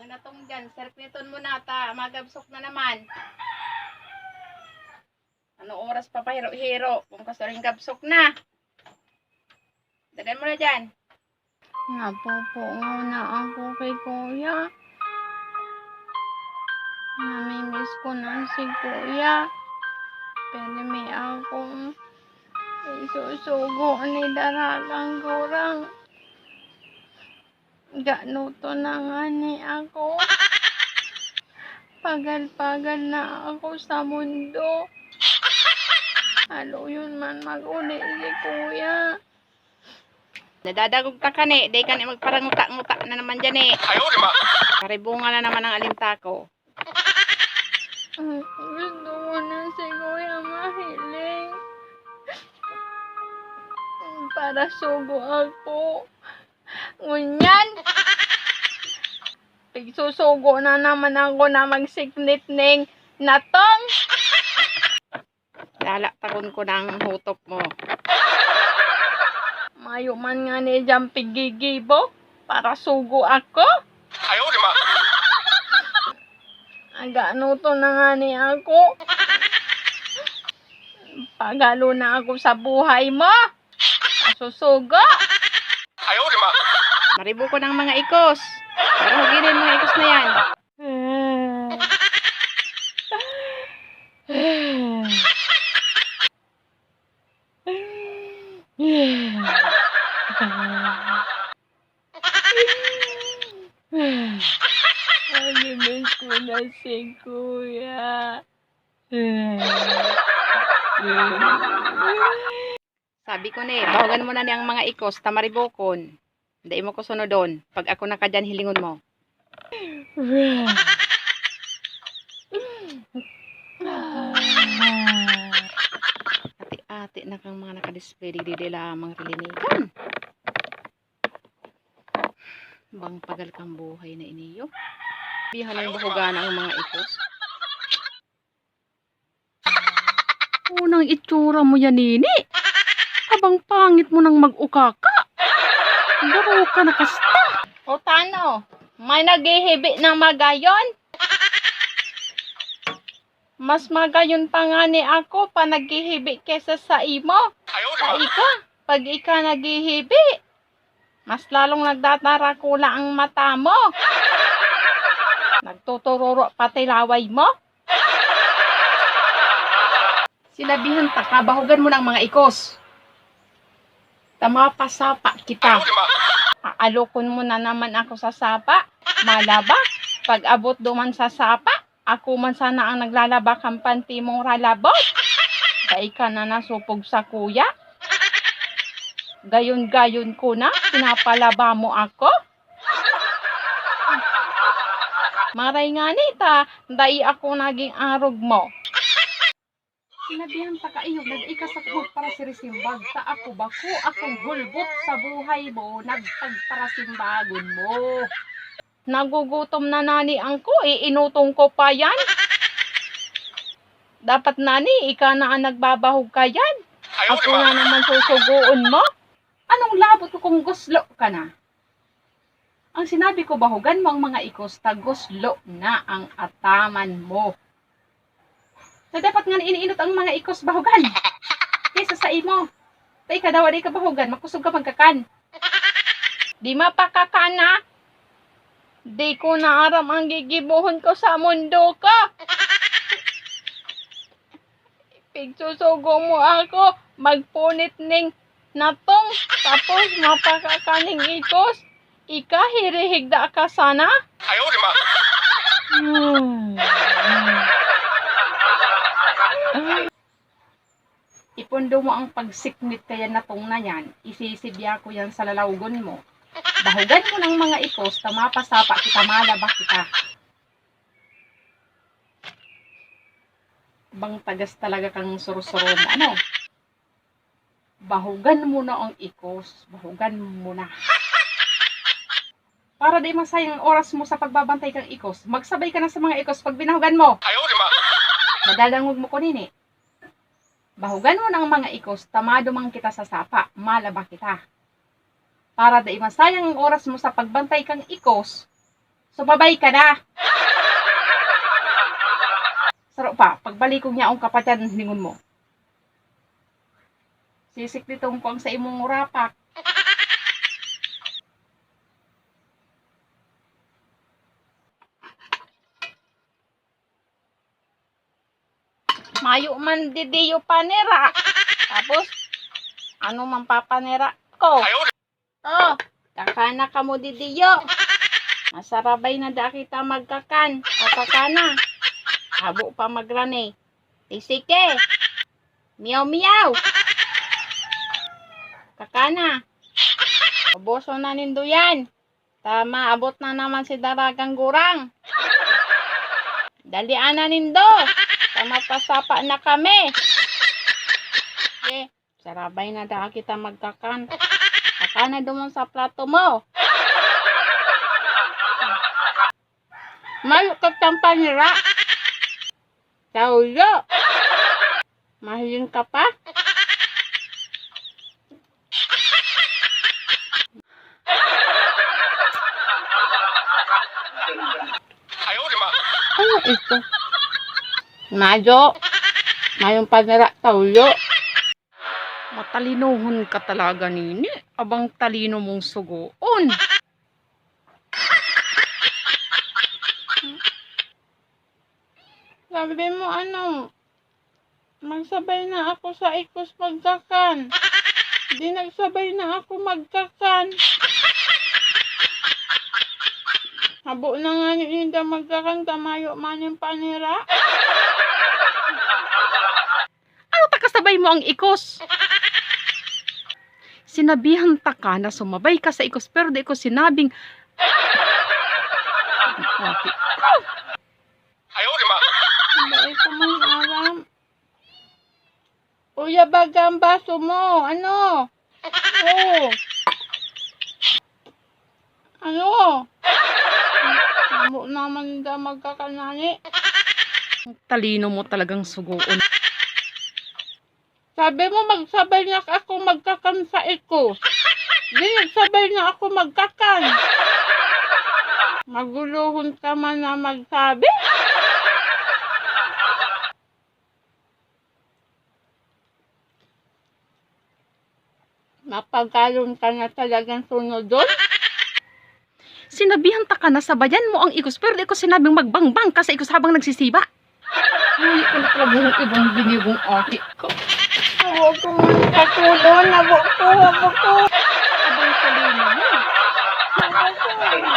Huwag na tong dyan. Sirkniton mo na ta. Magabsok na naman. Ano oras pa pa hiro-hiro? Kung gusto rin gabsok na. Dagan mo na dyan. Napopo na ako kay Kuya. Namimiss ko na si Kuya. Pero may akong isusugo ni daragang kurang. Ganuto na nga ni ako. Pagal-pagal na ako sa mundo. Halo yun man mag-uli si Kuya. Nadadagog ta ka ni. Day ka ni magparanguta-nguta na naman dyan eh. Karibunga na naman ang alintako. Gusto ko na si Kuya mahiling. Para sugo ako. Ngunyan. Pigsusugo na naman ako na magsiknit ning natong. Lalaktagon ko ng hutok mo. Mayo man nga ni dyan pigigibo. Para sugo ako. Agano to na nga ni ako. Pagalo na ako sa buhay mo. Susugo. Maribo ko ng mga ikos. Para huginin mga ikos na yan. Nagimiss ko na si Kuya. Sabi ko ni, bawagan mo na niyang mga ikos, tamaribokon. Hindi mo ko sunodon. Pag ako na ka dyan, hilingon mo. Ati-ati na kang mga nakadisplay, di lamang rilinigan. Bang pagal kang buhay na iniyo. Bihan ang bahugan ang mga ikos. Unang itsura mo yan, nini. Habang pangit mo nang mag-ukaka. Garo ka na kasta. O tano, may naghihibi ng magayon? Mas magayon pa nga ni ako pa naghihibi kesa sa imo. Sa ika, pag ika naghihibi, mas lalong nagdatara kula ang mata mo. Nagtutururo pati laway mo. Sinabihan ta ka, bahugan mo ng mga ikos. Tamapasapa kita. Aalokon mo na naman ako sa sapa. Malaba, pag abot duman sa sapa, ako man sana ang naglalaba kang panty mong ralabot. Dahil ka na nasupog sa kuya. Gayon-gayon ko na, pinapalaba mo ako. Maray nga nita, dahil ako naging arog mo. Sinabihan ta ka iyo, nag-ika sa kuhog para sirisimbag. Ta ako bako, akong hulbot sa buhay mo, nagpagparasimbagon mo. Nagugutom na nani ang ko, iinutong ko pa yan. Dapat nani, ika na ang nagbabahog ka yan. Ako na naman susuguon mo. Anong labot ko kung guslo ka na? Ang sinabi ko, bahugan mo ang mga ikos, taguslo na ang ataman mo. So, dapat nga iniinot ang mga ikos bahugan. Kesa sa imo. Tay ka daw, di ka bahugan, makusog ka magkakan. Di mapakakana. Di ko na aram ang gigibuhon ko sa mundo ko. Pigsusugo mo ako, magpunit ning natong, tapos mapakakaning ikos. Ika, hirihigda ka sana? Ipundo mo ang pagsiknit kaya natong na yan, isisibya ko yan sa lalawgon mo. Bahugan mo ng mga ikos, tamapasapa kita, malaba kita. Bang tagas talaga kang suro-suro mo, ano? Bahugan mo na ang ikos, bahugan mo na. Para di masayang oras mo sa pagbabantay kang ikos, magsabay ka na sa mga ikos pag binahugan mo. Nadadangog mo ko nini. Bahugan mo ng mga ikos, tamado mang kita sa sapa, malaba kita. Para di masayang ang oras mo sa pagbantay kang ikos, Sumabay ka na. Saro pa, pagbalik kong yaong kapatyan, lingon mo. Sisik ditong pang sa imong rapak. Mayo man didiyo panira. Tapos, ano man papanira ko? Oh, kakana ka mo didiyo. Masarabay na da kita magkakan. O kakana. Habo pa magrane. Isike. Miyaw miyaw. Kakana. Uboso na nindo yan. Tama, abot na naman si Daragang Gurang. Dalian na nindo. Tama pasapa na kami. Sarabay na da kita magkakan. Kakana dumon sa plato mo. Mayo ka panira. Taulo. Mahiling ka pa? Ano ito? Mayo. Mayong panira taulo. Matalinuhon ka talaga nini. Abang talino mong sugoon. Sabi mo ano, magsabay na ako sa ikos magkakan. Di nagsabay na ako magkakan. Habo na nga ni Inda magkakan, tamayo man yung panira. Ano takasabay mo ang ikos? Sinabihan ta ka na sumabay ka sa ikos pero di ko sinabing Hindi ko man alam. Uya baga ang baso mo. Ano? Oh. Ano? Habo naman Inda magkakanani. talino mo talagang sugoon. Sabi mo magsabay na ako magkakan sa ikos. Di nagsabay na ako magkakan. Maguluhon ka man na magsabi. Mapagkalon ka na talagang sunod doon. Sinabihan ta ka na sabayan mo ang ikos pero di ko sinabing magbangbang ka sa ikos habang nagsisiba. Hindi ko natrabuhong ibang binigong ate ko. Abo ko man katulon. Abo ko. Abang talino mo. Abo ko.